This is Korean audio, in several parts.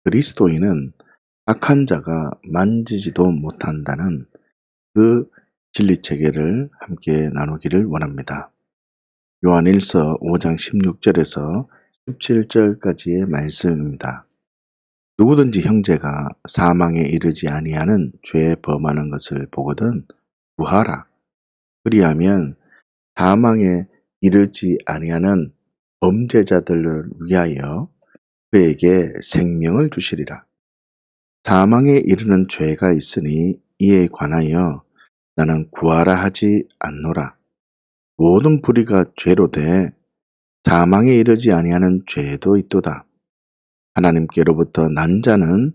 그리스도인은 악한 자가 만지지도 못한다는 그 진리 체계를 함께 나누기를 원합니다. 요한일서 5장 16절에서 17절까지의 말씀입니다. 누구든지 형제가 사망에 이르지 아니하는 죄에 범하는 것을 보거든 구하라. 그리하면 사망에 이르지 아니하는 범죄자들을 위하여 그에게 생명을 주시리라. 사망에 이르는 죄가 있으니 이에 관하여 나는 구하라 하지 않노라. 모든 불의가 죄로 돼 사망에 이르지 아니하는 죄도 있도다. 하나님께로부터 난 자는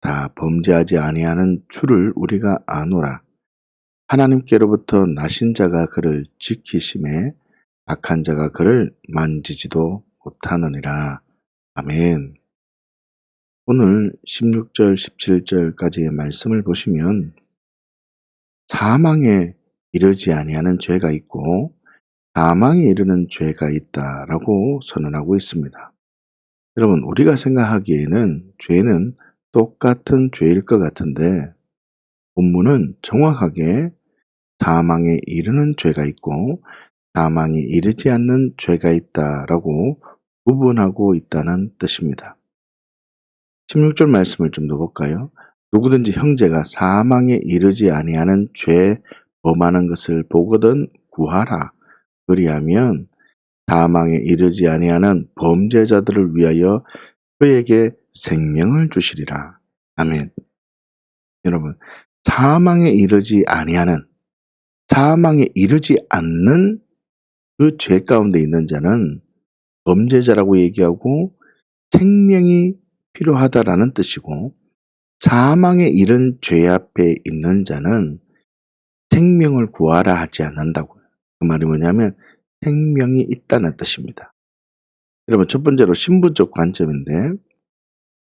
다 범죄하지 아니하는 줄을 우리가 아노라. 하나님께로부터 나신 자가 그를 지키심에 악한 자가 그를 만지지도 못하느니라. 아멘. 오늘 16절, 17절까지의 말씀을 보시면 사망에 이르지 아니하는 죄가 있고 사망에 이르는 죄가 있다라고 선언하고 있습니다. 여러분, 우리가 생각하기에는 죄는 똑같은 죄일 것 같은데 본문은 정확하게 사망에 이르는 죄가 있고 사망에 이르지 않는 죄가 있다라고 구분하고 있다는 뜻입니다. 16절 말씀을 좀 더 볼까요? 누구든지 형제가 사망에 이르지 아니하는 죄 범하는 것을 보거든 구하라. 그리하면 사망에 이르지 아니하는 범죄자들을 위하여 그에게 생명을 주시리라. 아멘. 여러분, 사망에 이르지 아니하는, 사망에 이르지 않는 그 죄 가운데 있는 자는 범죄자라고 얘기하고 생명이 필요하다라는 뜻이고, 사망에 이른 죄 앞에 있는 자는 생명을 구하라 하지 않는다고요. 그 말이 뭐냐면 생명이 있다는 뜻입니다. 여러분, 첫 번째로 신분적 관점인데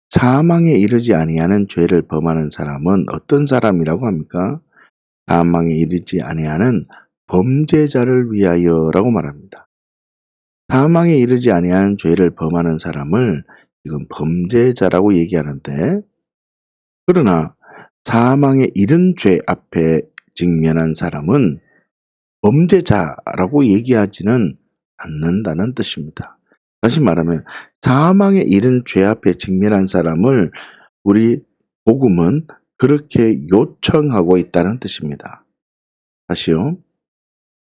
사망에 이르지 아니하는 죄를 범하는 사람은 어떤 사람이라고 합니까? 사망에 이르지 아니하는 범죄자를 위하여라고 말합니다. 사망에 이르지 아니하는 죄를 범하는 사람을 지금 범죄자라고 얘기하는데, 그러나 사망에 이른 죄 앞에 직면한 사람은 범죄자라고 얘기하지는 않는다는 뜻입니다. 다시 말하면 사망에 이른 죄 앞에 직면한 사람을 우리 복음은 그렇게 요청하고 있다는 뜻입니다. 다시요.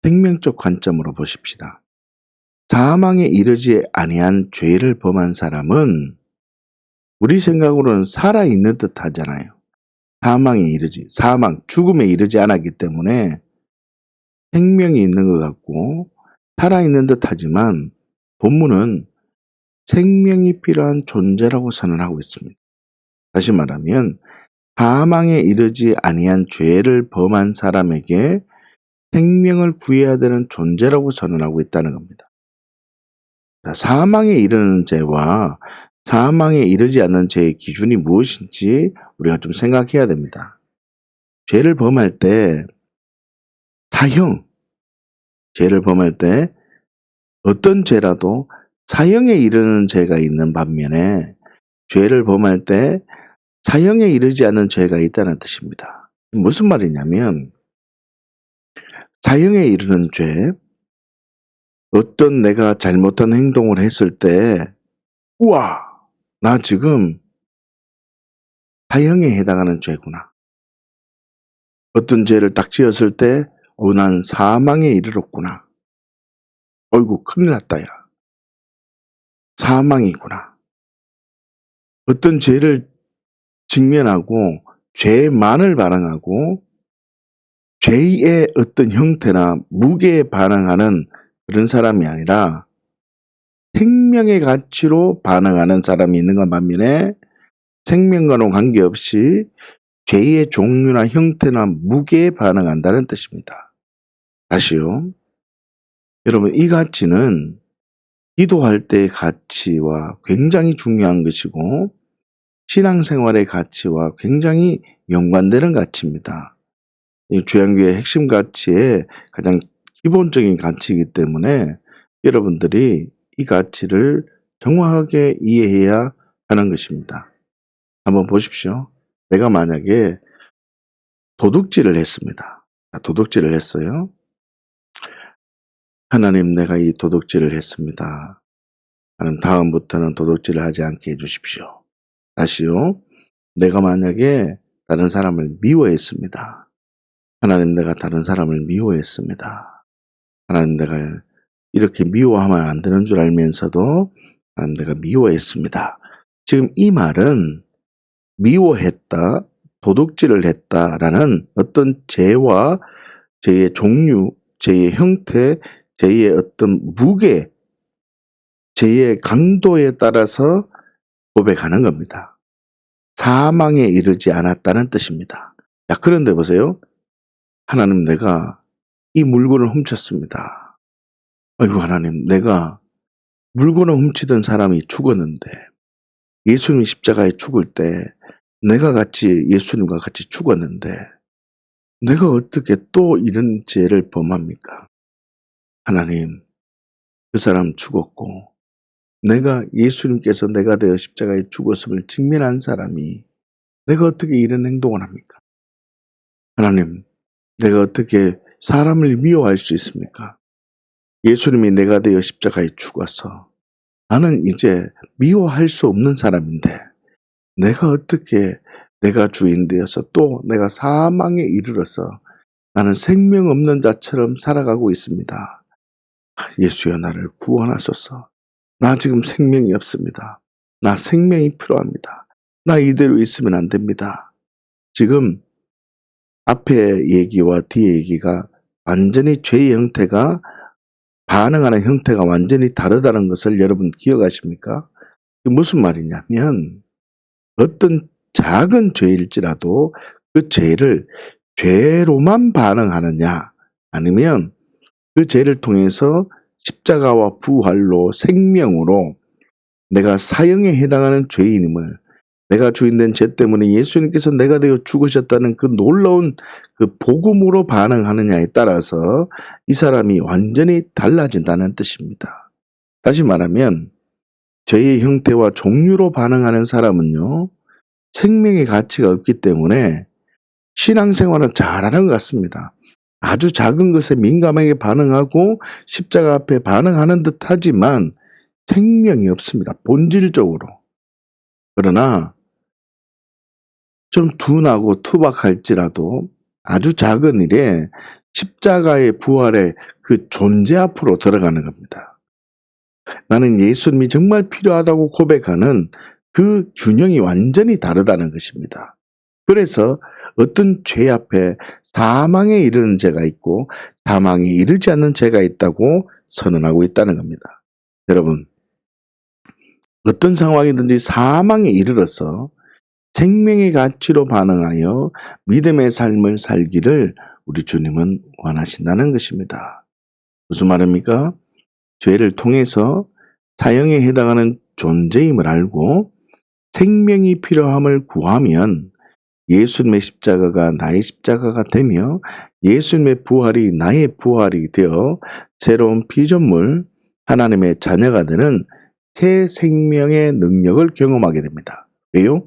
생명적 관점으로 보십시다. 사망에 이르지 아니한 죄를 범한 사람은 우리 생각으로는 살아있는 듯 하잖아요. 죽음에 이르지 않았기 때문에 생명이 있는 것 같고 살아있는 듯 하지만 본문은 생명이 필요한 존재라고 선언하고 있습니다. 다시 말하면 사망에 이르지 아니한 죄를 범한 사람에게 생명을 구해야 되는 존재라고 선언하고 있다는 겁니다. 사망에 이르는 죄와 사망에 이르지 않는 죄의 기준이 무엇인지 우리가 좀 생각해야 됩니다. 죄를 범할 때 죄를 범할 때 어떤 죄라도 사형에 이르는 죄가 있는 반면에 죄를 범할 때 사형에 이르지 않는 죄가 있다는 뜻입니다. 무슨 말이냐면 사형에 이르는 죄, 어떤 내가 잘못한 행동을 했을 때 우와, 나 지금 사형에 해당하는 죄구나. 어떤 죄를 딱 지었을 때 난 사망에 이르렀구나. 어이구, 큰일 났다 야. 사망이구나. 어떤 죄를 직면하고 죄만을 반응하고 죄의 어떤 형태나 무게에 반응하는 그런 사람이 아니라 생명의 가치로 반응하는 사람이 있는 것 반면에 생명과는 관계없이 죄의 종류나 형태나 무게에 반응한다는 뜻입니다. 다시요. 여러분, 이 가치는 기도할 때의 가치와 굉장히 중요한 것이고 신앙생활의 가치와 굉장히 연관되는 가치입니다. 주양교회의 핵심 가치의 가장 기본적인 가치이기 때문에 여러분들이 이 가치를 정확하게 이해해야 하는 것입니다. 한번 보십시오. 내가 만약에 도둑질을 했습니다. 도둑질을 했어요. 하나님, 내가 이 도둑질을 했습니다. 하나님, 다음부터는 도둑질을 하지 않게 해주십시오. 다시요. 내가 만약에 다른 사람을 미워했습니다. 하나님, 내가 다른 사람을 미워했습니다. 하나님, 내가 이렇게 미워하면 안 되는 줄 알면서도 하나님, 내가 미워했습니다. 지금 이 말은 미워했다, 도둑질을 했다라는 어떤 죄와 죄의 종류, 죄의 형태, 죄의 어떤 무게, 죄의 강도에 따라서 고백하는 겁니다. 사망에 이르지 않았다는 뜻입니다. 자, 그런데 보세요. 하나님, 내가 이 물건을 훔쳤습니다. 아이고, 하나님, 내가 물건을 훔치던 사람이 죽었는데 예수님이 십자가에 죽을 때 내가 같이 예수님과 같이 죽었는데 내가 어떻게 또 이런 죄를 범합니까? 하나님, 그 사람 죽었고 내가 예수님께서 내가 되어 십자가에 죽었음을 직면한 사람이 내가 어떻게 이런 행동을 합니까? 하나님, 내가 어떻게 사람을 미워할 수 있습니까? 예수님이 내가 되어 십자가에 죽어서 나는 이제 미워할 수 없는 사람인데 내가 어떻게 내가 주인 되어서 또 내가 사망에 이르러서 나는 생명 없는 자처럼 살아가고 있습니다. 예수여, 나를 구원하소서. 나 지금 생명이 없습니다. 나 생명이 필요합니다. 나 이대로 있으면 안 됩니다. 지금 앞에 얘기와 뒤에 얘기가 완전히 죄의 형태가 반응하는 형태가 완전히 다르다는 것을 여러분 기억하십니까? 무슨 말이냐면 어떤 작은 죄일지라도 그 죄를 죄로만 반응하느냐, 아니면 그 죄를 통해서 십자가와 부활로 생명으로 내가 사형에 해당하는 죄인임을, 내가 주인된 죄 때문에 예수님께서 내가 되어 죽으셨다는 그 놀라운 그 복음으로 반응하느냐에 따라서 이 사람이 완전히 달라진다는 뜻입니다. 다시 말하면 죄의 형태와 종류로 반응하는 사람은요, 생명의 가치가 없기 때문에 신앙생활은 잘하는 것 같습니다. 아주 작은 것에 민감하게 반응하고 십자가 앞에 반응하는 듯 하지만 생명이 없습니다. 본질적으로. 그러나 좀 둔하고 투박할지라도 아주 작은 일에 십자가의 부활의 그 존재 앞으로 들어가는 겁니다. 나는 예수님이 정말 필요하다고 고백하는 그 균형이 완전히 다르다는 것입니다. 그래서 어떤 죄 앞에 사망에 이르는 죄가 있고 사망에 이르지 않는 죄가 있다고 선언하고 있다는 겁니다. 여러분, 어떤 상황이든지 사망에 이르러서 생명의 가치로 반응하여 믿음의 삶을 살기를 우리 주님은 원하신다는 것입니다. 무슨 말입니까? 죄를 통해서 사형에 해당하는 존재임을 알고 생명이 필요함을 구하면 예수님의 십자가가 나의 십자가가 되며 예수님의 부활이 나의 부활이 되어 새로운 피조물, 하나님의 자녀가 되는 새 생명의 능력을 경험하게 됩니다. 왜요?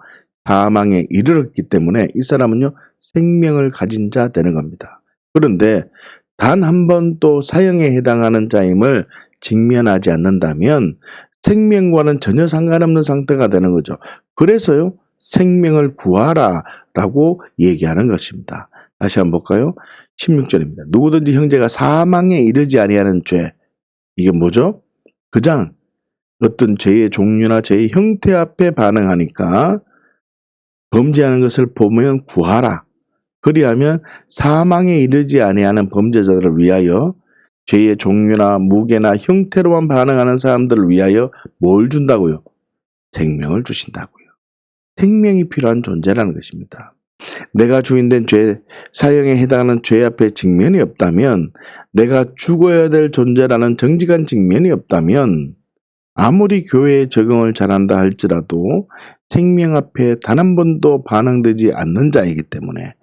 사망에 이르렀기 때문에 이 사람은요, 생명을 가진 자 되는 겁니다. 그런데 단 한 번도 사형에 해당하는 자임을 직면하지 않는다면 생명과는 전혀 상관없는 상태가 되는 거죠. 그래서요, 생명을 구하라 라고 얘기하는 것입니다. 다시 한번 볼까요? 16절입니다. 누구든지 형제가 사망에 이르지 아니하는 죄, 이게 뭐죠? 그냥 어떤 죄의 종류나 죄의 형태 앞에 반응하니까 범죄하는 것을 보면 구하라. 그리하면 사망에 이르지 아니하는 범죄자들을 위하여 죄의 종류나 무게나 형태로만 반응하는 사람들을 위하여 뭘 준다고요? 생명을 주신다고요. 생명이 필요한 존재라는 것입니다. 내가 주인된 죄, 사형에 해당하는 죄 앞에 직면이 없다면, 내가 죽어야 될 존재라는 정직한 직면이 없다면 아무리 교회에 적응을 잘한다 할지라도 생명 앞에 단 한 번도 반응되지 않는 자이기 때문에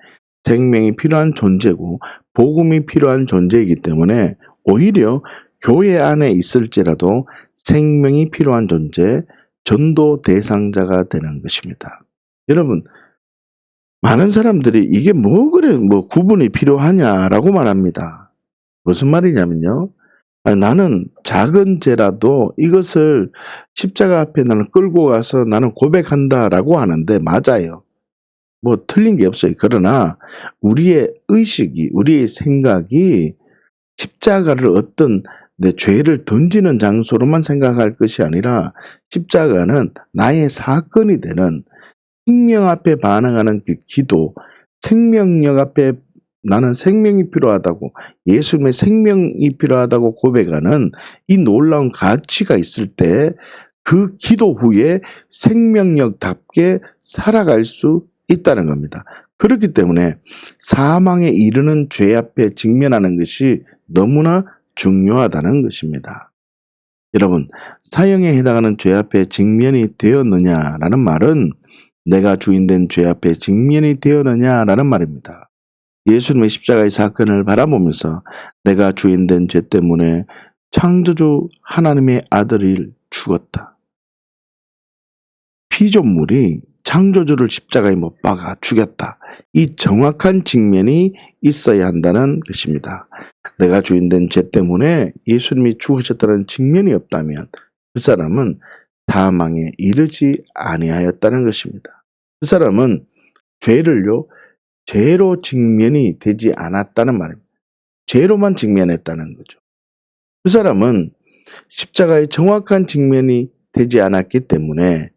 생명이 필요한 존재고 복음이 필요한 존재이기 때문에 오히려 교회 안에 있을지라도 생명이 필요한 존재, 전도 대상자가 되는 것입니다. 여러분, 많은 사람들이 이게 뭐 그래 뭐 구분이 필요하냐라고 말합니다. 무슨 말이냐면요. 나는 작은 죄라도 이것을 십자가 앞에 나는 끌고 가서 나는 고백한다라고 하는데 맞아요. 뭐 틀린 게 없어요. 그러나 우리의 의식이, 우리의 생각이 십자가를 어떤 내 죄를 던지는 장소로만 생각할 것이 아니라 십자가는 나의 사건이 되는 생명 앞에 반응하는 그 기도, 생명력 앞에 나는 생명이 필요하다고, 예수님의 생명이 필요하다고 고백하는 이 놀라운 가치가 있을 때 그 기도 후에 생명력답게 살아갈 수 있다는 겁니다. 그렇기 때문에 사망에 이르는 죄 앞에 직면하는 것이 너무나 중요하다는 것입니다. 여러분, 사형에 해당하는 죄 앞에 직면이 되었느냐라는 말은 내가 주인된 죄 앞에 직면이 되었느냐라는 말입니다. 예수님의 십자가의 사건을 바라보면서 내가 주인된 죄 때문에 창조주 하나님의 아들이 죽었다. 피조물이 창조주를 십자가에 못 박아 죽였다. 이 정확한 직면이 있어야 한다는 것입니다. 내가 주인된 죄 때문에 예수님이 죽으셨다는 직면이 없다면 그 사람은 사망에 이르지 아니하였다는 것입니다. 그 사람은 죄로 직면이 되지 않았다는 말입니다. 죄로만 직면했다는 거죠. 그 사람은 십자가의 정확한 직면이 되지 않았기 때문에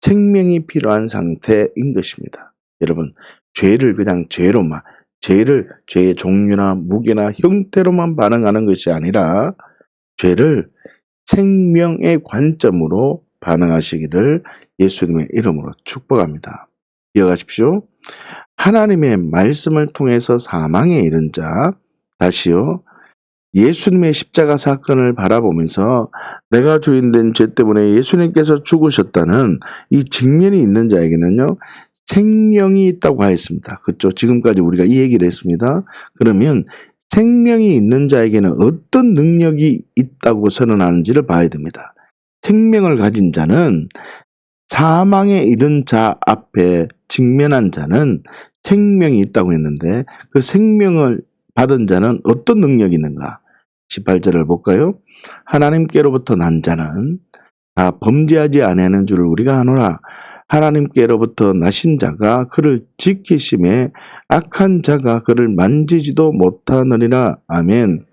생명이 필요한 상태인 것입니다. 여러분, 죄를 그냥 죄의 종류나 무게나 형태로만 반응하는 것이 아니라 죄를 생명의 관점으로 반응하시기를 예수님의 이름으로 축복합니다. 기억하십시오. 하나님의 말씀을 통해서 사망에 이른 자, 다시요. 예수님의 십자가 사건을 바라보면서 내가 주인된 죄 때문에 예수님께서 죽으셨다는 이 직면이 있는 자에게는요, 생명이 있다고 하였습니다. 그렇죠? 지금까지 우리가 이 얘기를 했습니다. 그러면 생명이 있는 자에게는 어떤 능력이 있다고 선언하는지를 봐야 됩니다. 생명을 가진 자는 사망에 이른 자 앞에 직면한 자는 생명이 있다고 했는데 그 생명을 받은 자는 어떤 능력이 있는가? 18절을 볼까요? 하나님께로부터 난 자는 다 범죄하지 아니하는 줄을 우리가 아노라. 하나님께로부터 나신 자가 그를 지키심에 악한 자가 그를 만지지도 못하느니라. 아멘.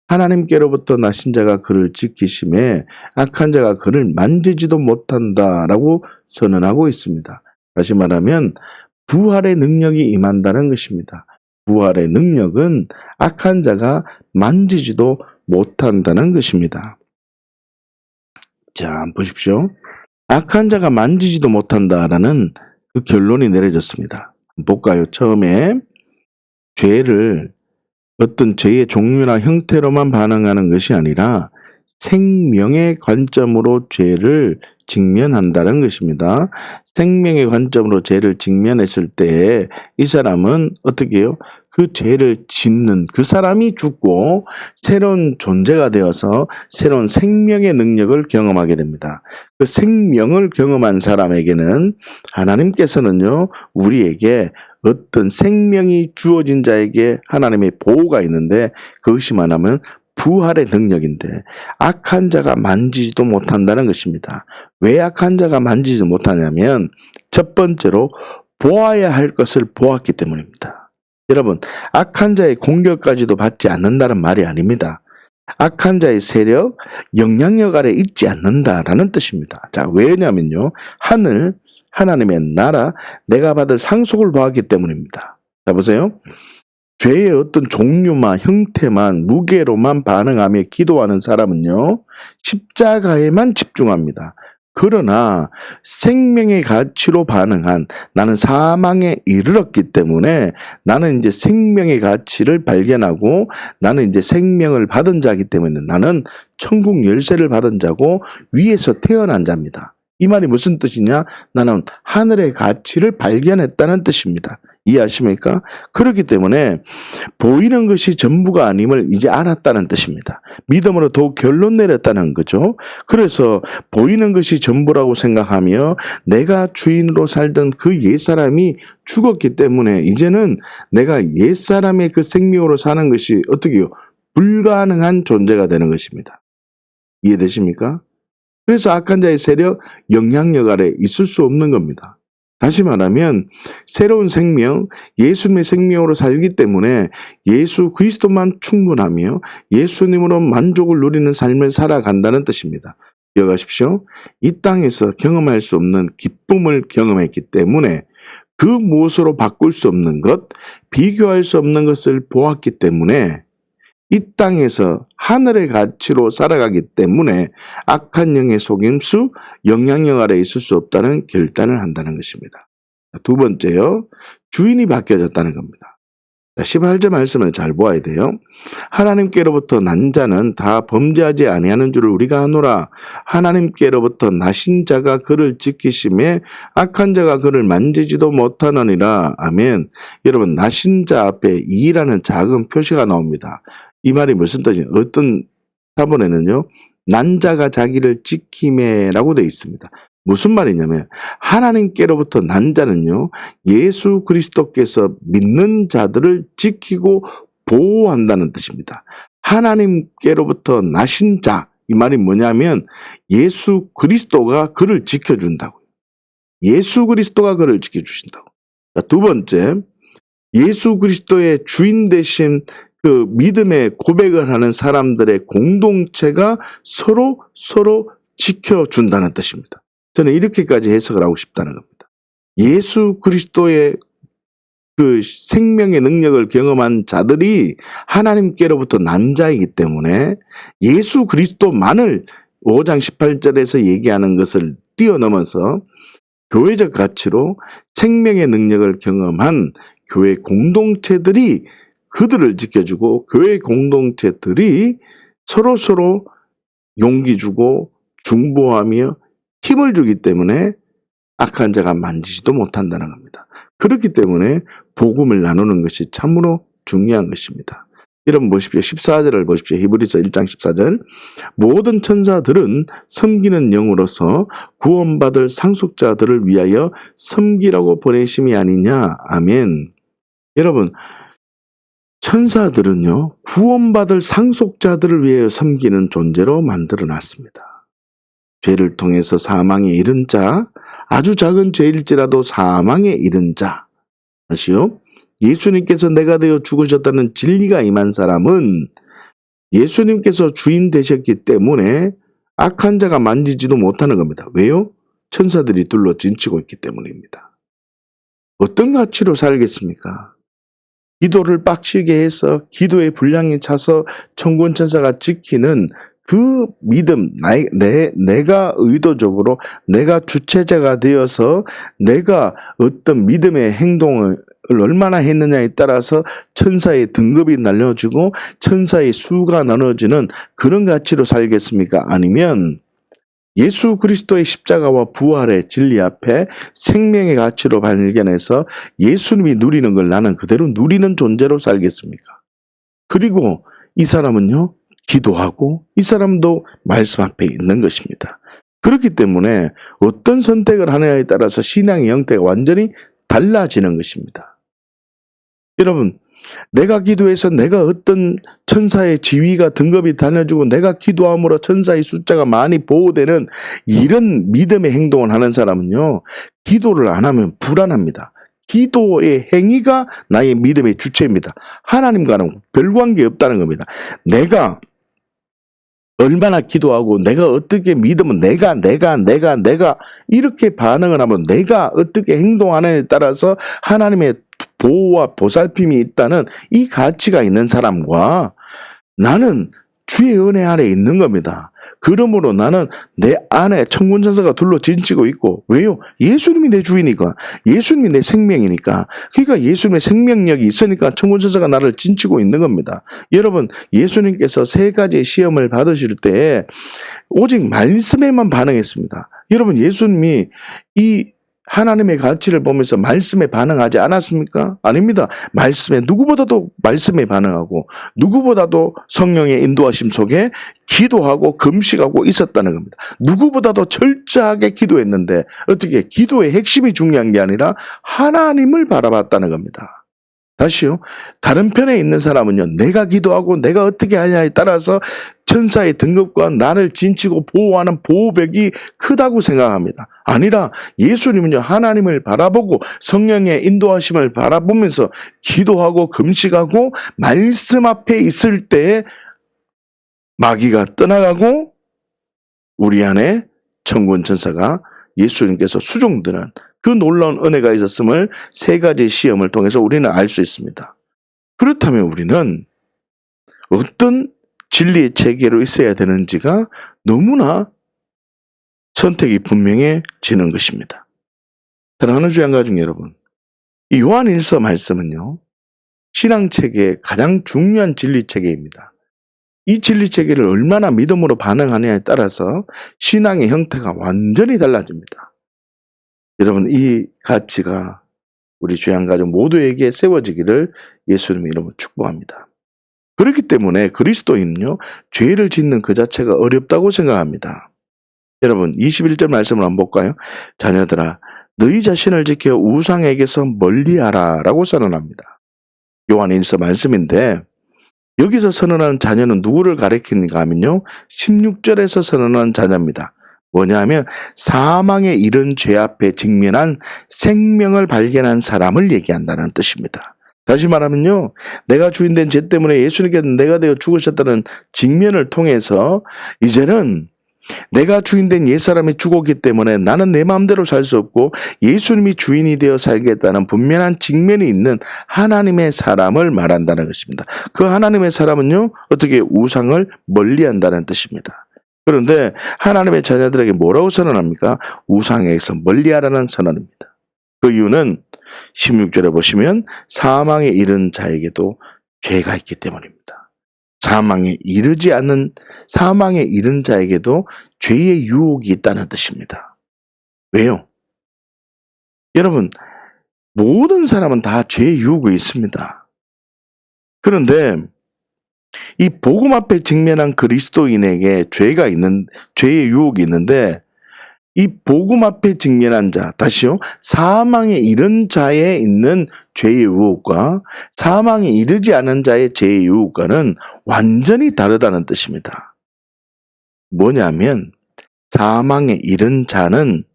하나님께로부터 나신 자가 그를 지키심에 악한 자가 그를 만지지도 못한다라고 선언하고 있습니다. 다시 말하면 부활의 능력이 임한다는 것입니다. 부활의 능력은 악한 자가 만지지도 못한다는 것입니다. 자, 보십시오. 악한 자가 만지지도 못한다라는 그 결론이 내려졌습니다. 볼까요? 처음에 죄를 어떤 죄의 종류나 형태로만 반응하는 것이 아니라 생명의 관점으로 죄를 직면한다는 것입니다. 생명의 관점으로 죄를 직면했을 때 이 사람은 어떻게 해요? 그 죄를 짓는 그 사람이 죽고 새로운 존재가 되어서 새로운 생명의 능력을 경험하게 됩니다. 그 생명을 경험한 사람에게는 하나님께서는요, 우리에게 어떤 생명이 주어진 자에게 하나님의 보호가 있는데 그것이 말하면 부활의 능력인데 악한 자가 만지지도 못한다는 것입니다. 왜 악한 자가 만지지 못하냐면 첫 번째로 보아야 할 것을 보았기 때문입니다. 여러분, 악한 자의 공격까지도 받지 않는다는 말이 아닙니다. 악한 자의 세력, 영향력 아래 있지 않는다라는 뜻입니다. 자, 왜냐면요, 하나님의 나라, 내가 받을 상속을 보았기 때문입니다. 자, 보세요. 죄의 어떤 종류만, 형태만, 무게로만 반응하며 기도하는 사람은요, 십자가에만 집중합니다. 그러나 생명의 가치로 반응한 나는 사망에 이르렀기 때문에 나는 이제 생명의 가치를 발견하고 나는 이제 생명을 받은 자이기 때문에 나는 천국 열쇠를 받은 자고 위에서 태어난 자입니다. 이 말이 무슨 뜻이냐? 나는 하늘의 가치를 발견했다는 뜻입니다. 이해하십니까? 그렇기 때문에 보이는 것이 전부가 아님을 이제 알았다는 뜻입니다. 믿음으로 더욱 결론 내렸다는 거죠. 그래서 보이는 것이 전부라고 생각하며 내가 주인으로 살던 그 옛사람이 죽었기 때문에 이제는 내가 옛사람의 그 생명으로 사는 것이 어떻게 해요? 불가능한 존재가 되는 것입니다. 이해되십니까? 그래서 악한 자의 세력, 영향력 아래 있을 수 없는 겁니다. 다시 말하면 새로운 생명, 예수님의 생명으로 살기 때문에 예수 그리스도만 충분하며 예수님으로 만족을 누리는 삶을 살아간다는 뜻입니다. 기억하십시오. 이 땅에서 경험할 수 없는 기쁨을 경험했기 때문에 그 무엇으로 바꿀 수 없는 것, 비교할 수 없는 것을 보았기 때문에 이 땅에서 하늘의 가치로 살아가기 때문에 악한 영의 속임수, 영향력 아래 있을 수 없다는 결단을 한다는 것입니다. 두 번째요. 주인이 바뀌어졌다는 겁니다. 18절 말씀을 잘 보아야 돼요. 하나님께로부터 난 자는 다 범죄하지 아니하는 줄을 우리가 아노라. 하나님께로부터 나신 자가 그를 지키심에 악한 자가 그를 만지지도 못하느니라. 아멘. 여러분, 나신 자 앞에 이라는 작은 표시가 나옵니다. 이 말이 무슨 뜻이에요? 어떤 사본에는요, 난 자가 자기를 지킴에라고 되어 있습니다. 무슨 말이냐면 하나님께로부터 난 자는요, 예수 그리스도께서 믿는 자들을 지키고 보호한다는 뜻입니다. 하나님께로부터 나신 자, 이 말이 뭐냐면 예수 그리스도가 그를 지켜준다고요. 예수 그리스도가 그를 지켜주신다고. 두 번째, 예수 그리스도의 주인 되신 그 믿음의 고백을 하는 사람들의 공동체가 서로 지켜준다는 뜻입니다. 저는 이렇게까지 해석을 하고 싶다는 겁니다. 예수 그리스도의 그 생명의 능력을 경험한 자들이 하나님께로부터 난 자이기 때문에 예수 그리스도만을 5장 18절에서 얘기하는 것을 뛰어넘어서 교회적 가치로 생명의 능력을 경험한 교회 공동체들이 그들을 지켜주고 교회 공동체들이 서로 용기 주고 중보하며 힘을 주기 때문에 악한 자가 만지지도 못한다는 겁니다. 그렇기 때문에 복음을 나누는 것이 참으로 중요한 것입니다. 여러분 보십시오. 14절을 보십시오. 히브리서 1장 14절. 모든 천사들은 섬기는 영으로서 구원받을 상속자들을 위하여 섬기라고 보내심이 아니냐. 아멘. 여러분, 천사들은요, 구원받을 상속자들을 위하여 섬기는 존재로 만들어놨습니다. 죄를 통해서 사망에 이른 자, 아주 작은 죄일지라도 사망에 이른 자. 다시요. 예수님께서 내가 되어 죽으셨다는 진리가 임한 사람은 예수님께서 주인 되셨기 때문에 악한 자가 만지지도 못하는 겁니다. 왜요? 천사들이 둘러 진치고 있기 때문입니다. 어떤 가치로 살겠습니까? 기도를 빡치게 해서 기도의 분량이 차서 천군천사가 지키는 그 믿음, 내가 의도적으로 내가 주체자가 되어서 내가 어떤 믿음의 행동을 얼마나 했느냐에 따라서 천사의 등급이 날려지고 천사의 수가 나눠지는 그런 가치로 살겠습니까? 아니면 예수 그리스도의 십자가와 부활의 진리 앞에 생명의 가치로 발견해서 예수님이 누리는 걸 나는 그대로 누리는 존재로 살겠습니까? 그리고 이 사람은요, 기도하고 이 사람도 말씀 앞에 있는 것입니다. 그렇기 때문에 어떤 선택을 하느냐에 따라서 신앙의 형태가 완전히 달라지는 것입니다. 여러분, 내가 기도해서 내가 어떤 천사의 지위가 등급이 달려주고 내가 기도함으로 천사의 숫자가 많이 보호되는 이런 믿음의 행동을 하는 사람은요, 기도를 안 하면 불안합니다. 기도의 행위가 나의 믿음의 주체입니다. 하나님과는 별 관계 없다는 겁니다. 내가 얼마나 기도하고 내가 어떻게 믿으면 내가 이렇게 반응을 하면 내가 어떻게 행동하느냐에 따라서 하나님의 보호와 보살핌이 있다는 이 가치가 있는 사람과 나는 주의 은혜 아래 있는 겁니다. 그러므로 나는 내 안에 천군천사가 둘러 진치고 있고, 왜요? 예수님이 내 주이니까, 예수님이 내 생명이니까, 그러니까 예수님의 생명력이 있으니까 천군천사가 나를 진치고 있는 겁니다. 여러분, 예수님께서 3가지의 시험을 받으실 때 오직 말씀에만 반응했습니다. 여러분, 예수님이 이 하나님의 가치를 보면서 말씀에 반응하지 않았습니까? 아닙니다. 누구보다도 말씀에 반응하고 누구보다도 성령의 인도하심 속에 기도하고 금식하고 있었다는 겁니다. 누구보다도 철저하게 기도했는데 어떻게 기도의 핵심이 중요한 게 아니라 하나님을 바라봤다는 겁니다. 다시요. 다른 편에 있는 사람은요, 내가 기도하고 내가 어떻게 하냐에 따라서 천사의 등급과 나를 진치고 보호하는 보호벽이 크다고 생각합니다. 아니라 예수님은요, 하나님을 바라보고 성령의 인도하심을 바라보면서 기도하고 금식하고 말씀 앞에 있을 때에 마귀가 떠나가고 우리 안에 천군 천사가 예수님께서 수종드는 그 놀라운 은혜가 있었음을 세 가지 시험을 통해서 우리는 알 수 있습니다. 그렇다면 우리는 어떤 진리의 체계로 있어야 되는지가 너무나 선택이 분명해지는 것입니다. 사랑하는 주양 가족 여러분, 이 요한일서 말씀은요, 신앙체계의 가장 중요한 진리체계입니다. 이 진리체계를 얼마나 믿음으로 반응하느냐에 따라서 신앙의 형태가 완전히 달라집니다. 여러분, 이 가치가 우리 주양가족 모두에게 세워지기를 예수님의 이름으로 축복합니다. 그렇기 때문에 그리스도인은요, 죄를 짓는 그 자체가 어렵다고 생각합니다. 여러분, 21절 말씀을 한번 볼까요? 자녀들아, 너희 자신을 지켜 우상에게서 멀리하라 라고 선언합니다. 요한일서 말씀인데 여기서 선언하는 자녀는 누구를 가리키는가 하면요, 16절에서 선언하는 자녀입니다. 뭐냐 하면 사망에 이른 죄 앞에 직면한 생명을 발견한 사람을 얘기한다는 뜻입니다. 다시 말하면요, 내가 주인된 죄 때문에 예수님께서 내가 되어 죽으셨다는 직면을 통해서 이제는 내가 주인된 옛사람이 죽었기 때문에 나는 내 마음대로 살 수 없고 예수님이 주인이 되어 살겠다는 분명한 직면이 있는 하나님의 사람을 말한다는 것입니다. 그 하나님의 사람은요, 어떻게 우상을 멀리한다는 뜻입니다. 그런데 하나님의 자녀들에게 뭐라고 선언합니까? 우상에서 멀리하라는 선언입니다. 그 이유는 16절에 보시면 사망에 이른 자에게도 죄가 있기 때문입니다. 사망에 이른 자에게도 죄의 유혹이 있다는 뜻입니다. 왜요? 여러분, 모든 사람은 다 죄의 유혹이 있습니다. 그런데 이 복음 앞에 직면한 그리스도인에게 죄의 유혹이 있는데 이 복음 앞에 직면한 자, 다시요, 사망에 이른 자에 있는 죄의 유혹과 사망에 이르지 않은 자의 죄의 유혹과는 완전히 다르다는 뜻입니다. 뭐냐면 사망에 이른 자는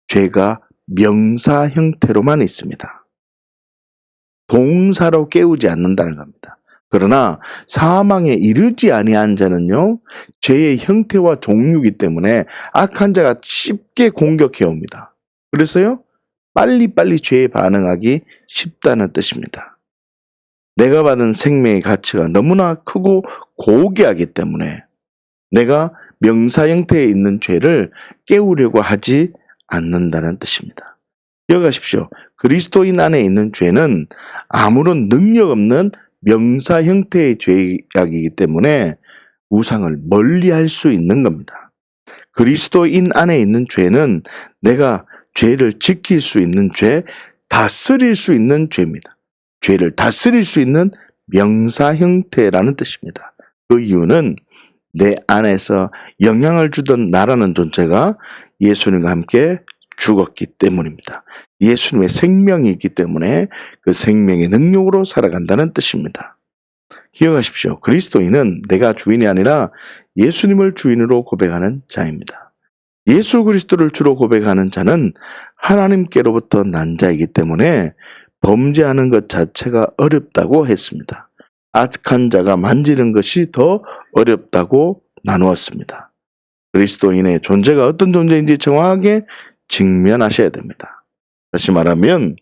죄가 명사 형태로만 있습니다. 동사로 깨우지 않는다는 겁니다. 그러나 사망에 이르지 아니한 자는요, 죄의 형태와 종류이기 때문에 악한 자가 쉽게 공격해 옵니다. 그래서요, 빨리빨리 죄에 반응하기 쉽다는 뜻입니다. 내가 받은 생명의 가치가 너무나 크고 고귀하기 때문에 내가 명사 형태에 있는 죄를 깨우려고 하지 않는다는 뜻입니다. 기억하십시오. 그리스도인 안에 있는 죄는 아무런 능력 없는 명사 형태의 죄악이기 때문에 우상을 멀리할 수 있는 겁니다. 그리스도인 안에 있는 죄는 내가 죄를 지킬 수 있는 죄, 다스릴 수 있는 죄입니다. 죄를 다스릴 수 있는 명사 형태라는 뜻입니다. 그 이유는 내 안에서 영향을 주던 나라는 존재가 예수님과 함께 죽었기 때문입니다. 예수님의 생명이 있기 때문에 그 생명의 능력으로 살아간다는 뜻입니다. 기억하십시오. 그리스도인은 내가 주인이 아니라 예수님을 주인으로 고백하는 자입니다. 예수 그리스도를 주로 고백하는 자는 하나님께로부터 난 자이기 때문에 범죄하는 것 자체가 어렵다고 했습니다. 악한 자가 만지는 것이 더 어렵다고 나누었습니다. 그리스도인의 존재가 어떤 존재인지 정확하게 직면하셔야 됩니다. 다시 말하면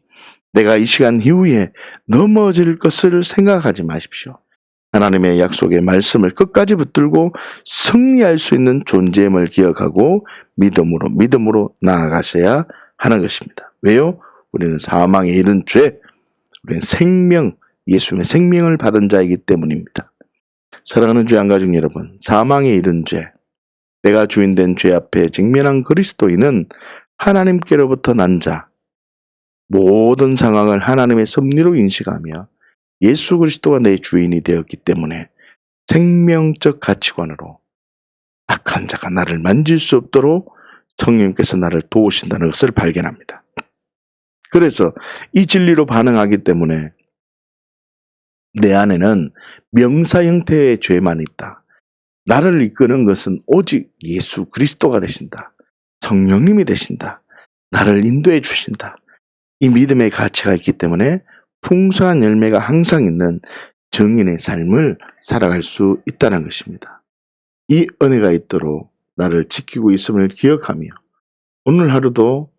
내가 이 시간 이후에 넘어질 것을 생각하지 마십시오. 하나님의 약속의 말씀을 끝까지 붙들고 승리할 수 있는 존재임을 기억하고 믿음으로 나아가셔야 하는 것입니다. 왜요? 우리는 사망에 이른 죄, 우리는 예수님의 생명을 받은 자이기 때문입니다. 사랑하는 주양 가족 여러분, 사망에 이른 죄, 내가 주인된 죄 앞에 직면한 그리스도인은 하나님께로부터 난 자, 모든 상황을 하나님의 섭리로 인식하며 예수 그리스도가 내 주인이 되었기 때문에 생명적 가치관으로 악한 자가 나를 만질 수 없도록 성령님께서 나를 도우신다는 것을 발견합니다. 그래서 이 진리로 반응하기 때문에 내 안에는 명사 형태의 죄만 있다. 나를 이끄는 것은 오직 예수 그리스도가 되신다. 성령님이 되신다. 나를 인도해 주신다. 이 믿음의 가치가 있기 때문에 풍성한 열매가 항상 있는 정인의 삶을 살아갈 수 있다는 것입니다. 이 은혜가 있도록 나를 지키고 있음을 기억하며 오늘 하루도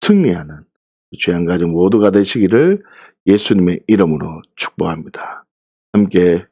승리하는 죄한 가족 모두가 되시기를 예수님의 이름으로 축복합니다. 함께